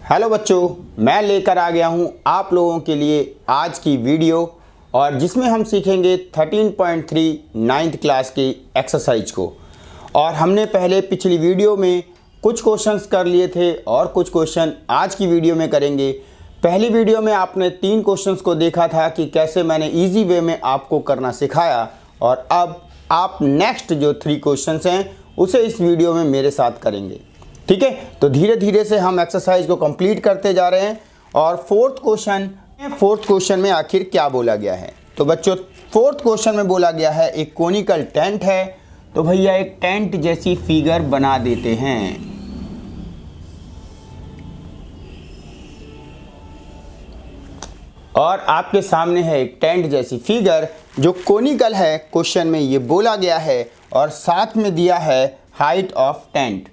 Hello बच्चों, मैं लेकर आ गया हूं आप लोगों के लिए आज की वीडियो और जिसमें हम सीखेंगे 13.3 नाइन्थ क्लास की एक्सरसाइज को। और हमने पहले पिछली वीडियो में कुछ क्वेश्चंस कर लिए थे और कुछ क्वेश्चन आज की वीडियो में करेंगे। पहली वीडियो में आपने 3 क्वेश्चंस को देखा था कि कैसे मैंने इजी वे में आपको करना सिखाया, और अब आप नेक्स्ट जो 3 क्वेश्चंस हैं उसे इस वीडियो में मेरे साथ करेंगे। ठीक है, तो धीरे धीरे से हम एक्सरसाइज को कंप्लीट करते जा रहे हैं। और फोर्थ क्वेश्चन में आखिर क्या बोला गया है। तो बच्चों, फोर्थ क्वेश्चन में बोला गया है एक कोनिकल टेंट है, तो भैया एक टेंट जैसी फिगर बना देते हैं। और आपके सामने है एक टेंट जैसी फिगर जो कोनिकल है, क्वेश्चन में ये बोला गया है, और साथ में दिया है हाइट ऑफ टेंट।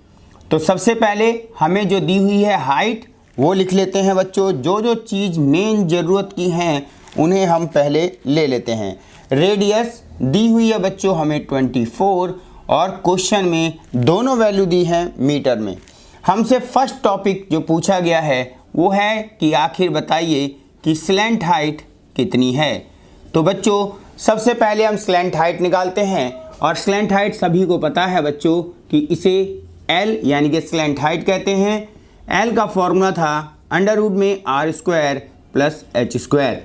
तो सबसे पहले हमें जो दी हुई है हाइट वो लिख लेते हैं बच्चों। जो जो चीज़ मेन ज़रूरत की हैं उन्हें हम पहले ले लेते हैं। रेडियस दी हुई है बच्चों हमें 24, और क्वेश्चन में दोनों वैल्यू दी हैं मीटर में। हमसे फर्स्ट टॉपिक जो पूछा गया है वो है कि आखिर बताइए कि स्लैंट हाइट कितनी है। तो बच्चों, सबसे पहले हम स्लैंट हाइट निकालते हैं, और स्लैंट हाइट सभी को पता है बच्चों कि इसे L यानी कि स्लैंट हाइट कहते हैं। L का फॉर्मूला था अंडर रूट में r² प्लस h²।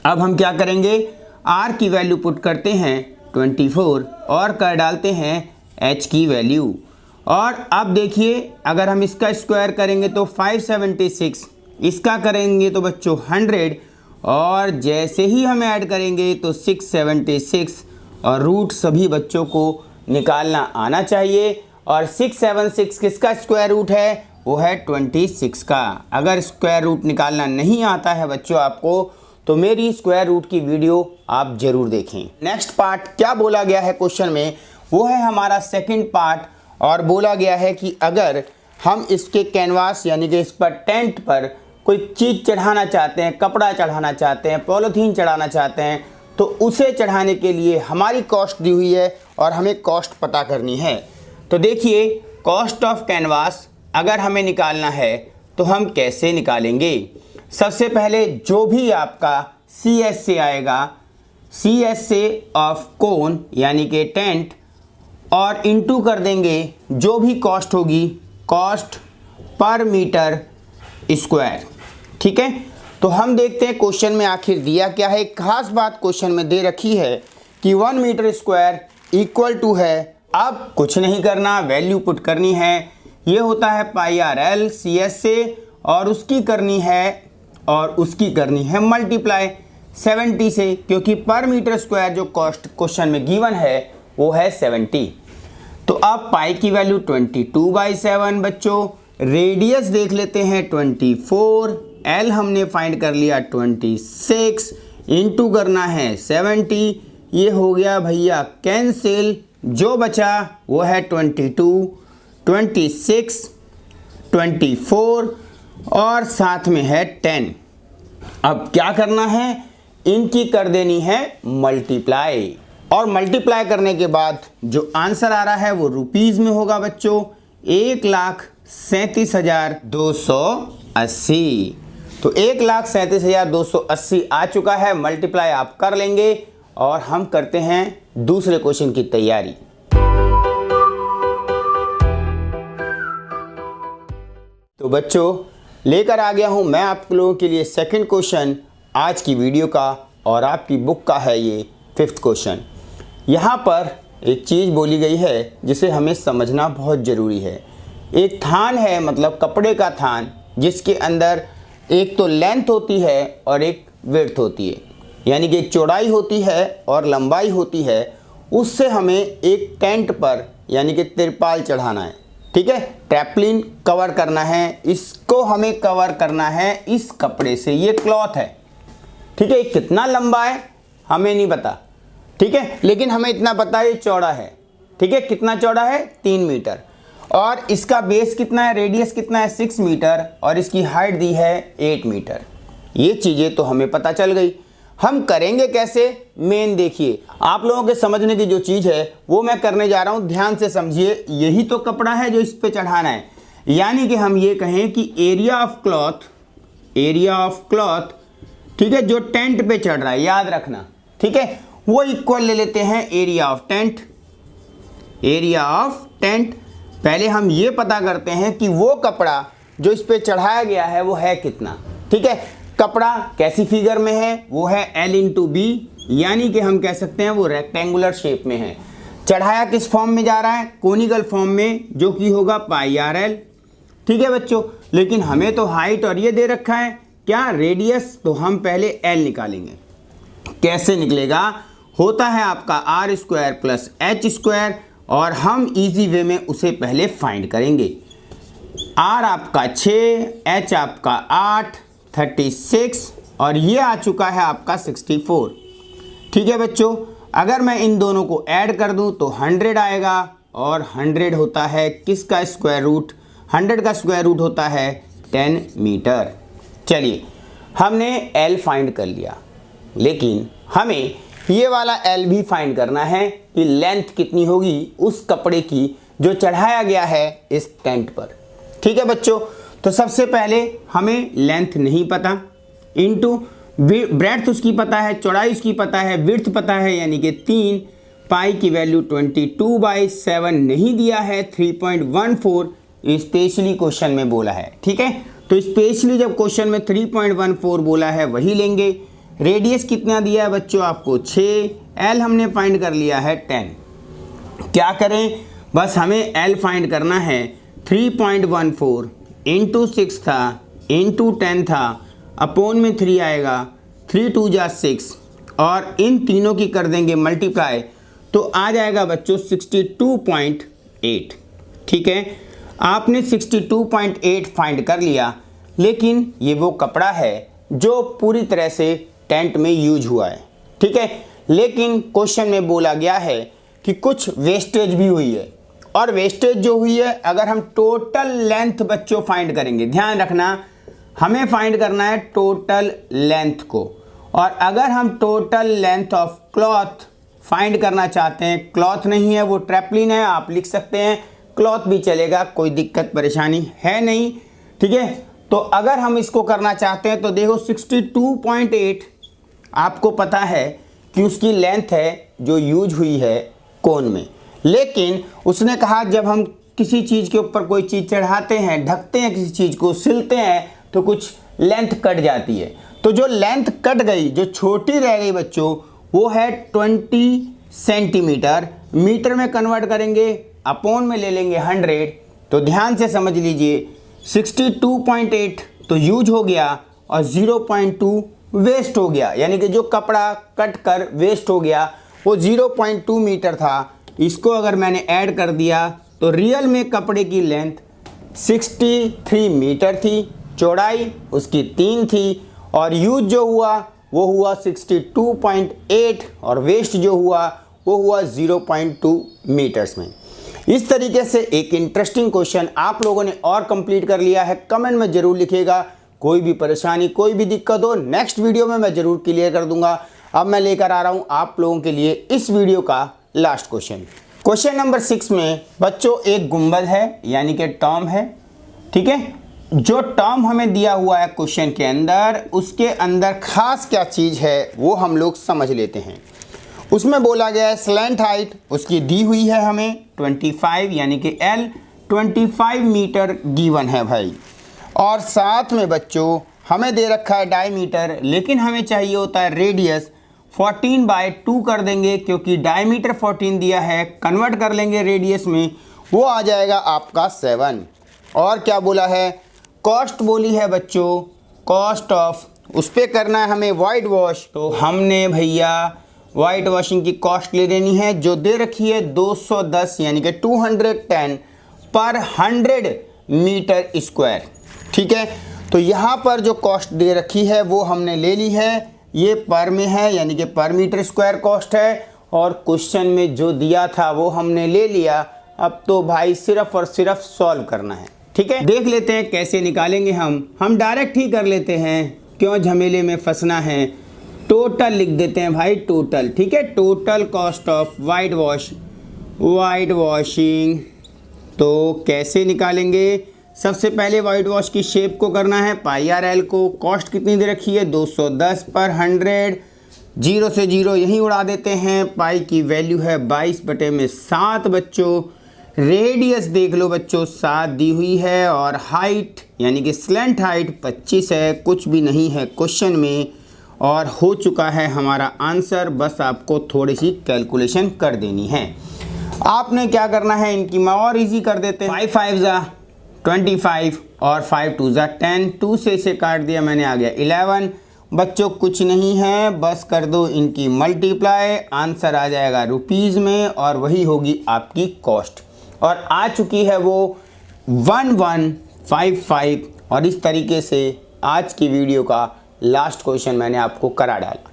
अब हम क्या करेंगे, r की वैल्यू पुट करते हैं 24 और कर डालते हैं h की वैल्यू। और अब देखिए, अगर हम इसका स्क्वायर करेंगे तो 576, इसका करेंगे तो बच्चों 100, और जैसे ही हम ऐड करेंगे तो 676, और रूट सभी बच्चों को निकालना आना चाहिए। और 676 किसका स्क्वायर रूट है, वो है 26 का। अगर स्क्वायर रूट निकालना नहीं आता है बच्चों आपको, तो मेरी स्क्वायर रूट की वीडियो आप जरूर देखें। नेक्स्ट पार्ट क्या बोला गया है क्वेश्चन में, वो है हमारा सेकंड पार्ट। और बोला गया है कि अगर हम इसके कैनवास यानी कि इस पर टेंट पर कोई चीज़ चढ़ाना चाहते हैं, कपड़ा चढ़ाना चाहते हैं, पॉलीथीन चढ़ाना चाहते हैं, तो उसे चढ़ाने के लिए हमारी कॉस्ट दी हुई है और हमें कॉस्ट पता करनी है। तो देखिए, कॉस्ट ऑफ कैनवास अगर हमें निकालना है तो हम कैसे निकालेंगे। सबसे पहले जो भी आपका CS से आएगा, CS से ऑफ कोन यानी कि टेंट, और इनटू कर देंगे जो भी कॉस्ट होगी, कॉस्ट पर मीटर स्क्वायर। ठीक है, तो हम देखते हैं क्वेश्चन में आखिर दिया क्या है। एक खास बात क्वेश्चन में दे रखी है कि 1 मीटर स्क्वायर इक्वल टू है, अब कुछ नहीं करना, वैल्यू पुट करनी है। ये होता है πRL CS से, और उसकी करनी है मल्टीप्लाई 70 से, क्योंकि पर मीटर स्क्वायर जो कॉस्ट क्वेश्चन में गिवन है वो है 70। तो अब पाई की वैल्यू 22/7 बच्चों। रेडियस देख लेते हैं 24, L हमने फाइंड कर लिया 26, इनटू करना है 70। ये हो गया भैया कैंसिल, जो बचा वो है 22, 26, 24 और साथ में है 10। अब क्या करना है, इनकी कर देनी है मल्टीप्लाई, और मल्टीप्लाई करने के बाद जो आंसर आ रहा है वो रुपीज़ में होगा बच्चों, 1,37,280। तो 1,37,280 आ चुका है। मल्टीप्लाई आप कर लेंगे, और हम करते हैं दूसरे क्वेश्चन की तैयारी। तो बच्चों, लेकर आ गया हूं मैं आप लोगों के लिए सेकंड क्वेश्चन आज की वीडियो का, और आपकी बुक का है ये 5th क्वेश्चन। यहाँ पर एक चीज़ बोली गई है जिसे हमें समझना बहुत ज़रूरी है। एक थान है, मतलब कपड़े का थान, जिसके अंदर एक तो लेंथ होती है और एक विड्थ होती है, यानी कि एक चौड़ाई होती है और लंबाई होती है। उससे हमें एक टेंट पर यानी कि तिरपाल चढ़ाना है। ठीक है, ट्रैपलिन कवर करना है, इसको हमें कवर करना है इस कपड़े से। ये क्लॉथ है, ठीक है। कितना लंबा है हमें नहीं पता, ठीक है, लेकिन हमें इतना पता है ये चौड़ा है। ठीक है, कितना चौड़ा है, 3 मीटर, और इसका बेस कितना है, रेडियस कितना है, 6 मीटर, और इसकी हाइट दी है 8 मीटर। ये चीज़ें तो हमें पता चल गई। हम करेंगे कैसे, मेन देखिए, आप लोगों के समझने की जो चीज़ है वो मैं करने जा रहा हूँ, ध्यान से समझिए। यही तो कपड़ा है जो इस पे चढ़ाना है, यानी कि हम ये कहें कि एरिया ऑफ क्लॉथ, ठीक है, जो टेंट पे चढ़ रहा है, याद रखना, ठीक है, वो इक्वल ले लेते हैं एरिया ऑफ टेंट। पहले हम ये पता करते हैं कि वो कपड़ा जो इस पे चढ़ाया गया है वो है कितना, ठीक है। कपड़ा कैसी फिगर में है, वो है L इंटू बी, यानी कि हम कह सकते हैं वो रेक्टेंगुलर शेप में है। चढ़ाया किस फॉर्म में जा रहा है, कोनिकल फॉर्म में, जो कि होगा पाई आर एल, ठीक है बच्चों। लेकिन हमें तो हाइट और ये दे रखा है क्या, रेडियस, तो हम पहले L निकालेंगे। कैसे निकलेगा, होता है आपका r square plus h square, और हम इजी वे में उसे पहले फाइंड करेंगे। आर आपका 6, एच आपका 8, 36, और ये आ चुका है आपका 64, ठीक है बच्चों। अगर मैं इन दोनों को ऐड कर दूं तो 100 आएगा, और 100 होता है किसका स्क्वायर रूट, 100 का स्क्वायर रूट होता है 10 मीटर। चलिए, हमने L फाइंड कर लिया, लेकिन हमें ये वाला L भी फाइंड करना है कि लेंथ कितनी होगी उस कपड़े की जो चढ़ाया गया है इस टेंट पर, ठीक है बच्चों। तो सबसे पहले हमें लेंथ नहीं पता, इनटू ब्रेड्थ उसकी पता है, चौड़ाई उसकी पता है, विड्थ पता है, यानी कि 3, पाई की वैल्यू 22/7 नहीं दिया है, 3.14 स्पेशली क्वेश्चन में बोला है, ठीक है। तो स्पेशली जब क्वेश्चन में 3.14 बोला है वही लेंगे। रेडियस कितना दिया है बच्चों आपको 6, L हमने फाइंड कर लिया है 10। क्या करें, बस हमें L फाइंड करना है, 3.14 इंटू 6 था, इंटू 10 था, अपोन में 3 आएगा, 3 2 जा 6, और इन तीनों की कर देंगे मल्टीप्लाई, तो आ जाएगा बच्चों 62.8, ठीक है। आपने 62.8 फाइंड कर लिया, लेकिन ये वो कपड़ा है जो पूरी तरह से टेंट में यूज हुआ है, ठीक है। लेकिन क्वेश्चन में बोला गया है कि कुछ वेस्टेज भी हुई है, और वेस्टेज जो हुई है, अगर हम टोटल लेंथ बच्चों फाइंड करेंगे, ध्यान रखना हमें फाइंड करना है टोटल लेंथ को, और अगर हम total length of cloth find करना चाहते हैं, क्लॉथ नहीं है वो ट्रैपलिन है, आप लिख सकते हैं क्लॉथ भी चलेगा, कोई दिक्कत परेशानी है नहीं, ठीक है। तो अगर हम इसको करना चाहते हैं तो देखो 62.8 आपको पता है कि उसकी लेंथ है जो यूज हुई है कोन में, लेकिन उसने कहा जब हम किसी चीज़ के ऊपर कोई चीज़ चढ़ाते हैं, ढकते हैं किसी चीज़ को, सिलते हैं, तो कुछ लेंथ कट जाती है। तो जो लेंथ कट गई, जो छोटी रह गई बच्चों, वो है 20 सेंटीमीटर। मीटर में कन्वर्ट करेंगे, अपोन में ले लेंगे 100। तो ध्यान से समझ लीजिए 62.8 तो यूज हो गया, और 0.2 वेस्ट हो गया, यानी कि जो कपड़ा कट कर वेस्ट हो गया वो 0.2 मीटर था। इसको अगर मैंने ऐड कर दिया तो रियल में कपड़े की लेंथ 63 मीटर थी, चौड़ाई उसकी 3 थी, और यूज जो हुआ वो हुआ 62.8, और वेस्ट जो हुआ वो हुआ 0.2 मीटर्स में। इस तरीके से एक इंटरेस्टिंग क्वेश्चन आप लोगों ने और कंप्लीट कर लिया है। कमेंट में जरूर लिखिएगा, कोई भी परेशानी कोई भी दिक्कत हो नेक्स्ट वीडियो में मैं जरूर क्लियर कर दूंगा। अब मैं लेकर आ रहा हूं आप लोगों के लिए इस वीडियो का लास्ट क्वेश्चन। क्वेश्चन नंबर 6 में बच्चों एक गुंबद है, यानी कि टॉम है, ठीक है। जो टॉम हमें दिया हुआ है क्वेश्चन के अंदर, उसके अंदर खास क्या चीज़ है वो हम लोग समझ लेते हैं। उसमें बोला गया है स्लैंट हाइट उसकी दी हुई है हमें 25, यानी कि L 25 मीटर गिवन है भाई, और साथ में बच्चों हमें दे रखा है डायमीटर, लेकिन हमें चाहिए होता है रेडियस। 14/2 कर देंगे, क्योंकि डायमीटर 14 दिया है, कन्वर्ट कर लेंगे रेडियस में, वो आ जाएगा आपका 7। और क्या बोला है, कॉस्ट बोली है बच्चों, कॉस्ट ऑफ, उस पर करना है हमें वाइट वॉश। तो हमने भैया वाइट वॉशिंग की कॉस्ट ले लेनी है, जो दे रखी है 210, यानी कि 210 पर 100 मीटर स्क्वायर, ठीक है। तो यहाँ पर जो कॉस्ट दे रखी है वो हमने ले ली है, ये पर में है, यानी कि पर मीटर स्क्वायर कॉस्ट है, और क्वेश्चन में जो दिया था वो हमने ले लिया। अब तो भाई सिर्फ और सिर्फ सॉल्व करना है, ठीक है। देख लेते हैं कैसे निकालेंगे हम डायरेक्ट ही कर लेते हैं, क्यों झमेले में फंसना है। टोटल लिख देते हैं भाई, टोटल, ठीक है। Total cost of white washing, तो कैसे निकालेंगे, सबसे पहले वाइट वॉश की शेप को करना है पाई आर एल को। कॉस्ट कितनी दे रखी है 210 पर 100, 0 से 0 यहीं उड़ा देते हैं। पाई की वैल्यू है 22/7 बच्चों। रेडियस देख लो बच्चों 7 दी हुई है और हाइट यानी कि स्लेंट हाइट 25 है, कुछ भी नहीं है क्वेश्चन में और हो चुका है हमारा आंसर। बस आपको थोड़ी सी कैलकुलेशन कर देनी है। आपने क्या करना है, इनकी मैं और इजी कर देते हैं। 5 5 ज़ा 25 और 5 2 ज़ा 10, 2 से इसे काट दिया मैंने, आ गया 11। बच्चों कुछ नहीं है, बस कर दो इनकी मल्टीप्लाई, आंसर आ जाएगा रुपीज़ में और वही होगी आपकी कॉस्ट। और आ चुकी है वो 1155। और इस तरीके से आज की वीडियो का लास्ट क्वेश्चन मैंने आपको करा डाला।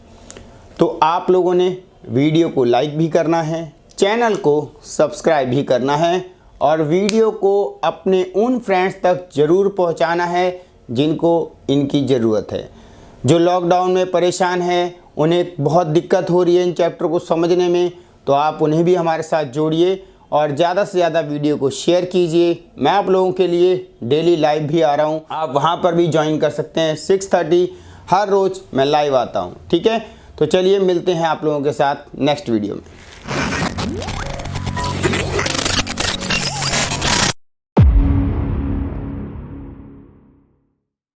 तो आप लोगों ने वीडियो को लाइक भी करना है, चैनल को सब्सक्राइब भी करना है और वीडियो को अपने उन फ्रेंड्स तक ज़रूर पहुंचाना है जिनको इनकी ज़रूरत है। जो लॉकडाउन में परेशान है, उन्हें बहुत दिक्कत हो रही है इन चैप्टर को समझने में, तो आप उन्हें भी हमारे साथ जोड़िए और ज़्यादा से ज़्यादा वीडियो को शेयर कीजिए। मैं आप लोगों के लिए डेली लाइव भी आ रहा हूँ, आप वहाँ पर भी ज्वाइन कर सकते हैं। 6:30 हर रोज़ मैं लाइव आता हूँ, ठीक है। तो चलिए मिलते हैं आप लोगों के साथ नेक्स्ट वीडियो में।